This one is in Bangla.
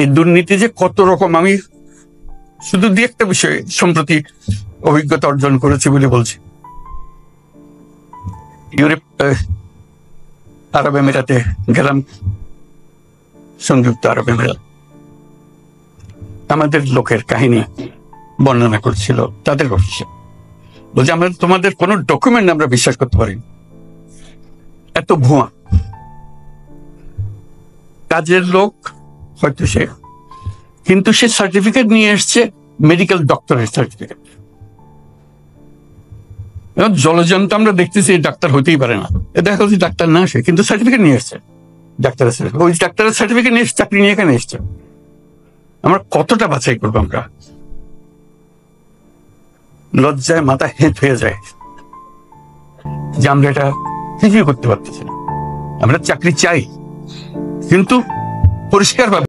এই দুর্নীতি যে কত রকম, আমি শুধু দুই একটা বিষয়ে সম্প্রতি অভিজ্ঞতা অর্জন করেছি বলে বলছি। ইউরোপ, আরব আমিরাতে গেলাম, সংযুক্ত আরব আমিরাত। আমাদের লোকের কাহিনী বর্ণনা করছিল তাদের অফিসে, বলছে আমরা তোমাদের কোন ডকুমেন্ট আমরা বিশ্বাস করতে পারি, এত ভুয়া। কাজের লোক হয়তো সে, কিন্তু সে সার্টিফিকেট নিয়ে এসছে, মেডিকেল ডক্টরের সার্টিফিকেট। জলজন্ত আমরা দেখতেছি ডাক্তার হতেই পারে না, দেখা যাচ্ছে ডাক্তার না সে, কিন্তু সার্টিফিকেট নিয়ে এসছে ডাক্তারের সার্টিফিকেট। ওই ডাক্তারের সার্টিফিকেট নিয়ে চাকরি নিয়ে এখানে এসছে। আমরা কতটা বাছাই করবো? আমরা লজ্জায় মাথা হেঁট হয়ে যায় যে আমরা এটা কিছুই করতে পারতেছি না। আমরা চাকরি চাই, কিন্তু পরিষ্কার ভাবে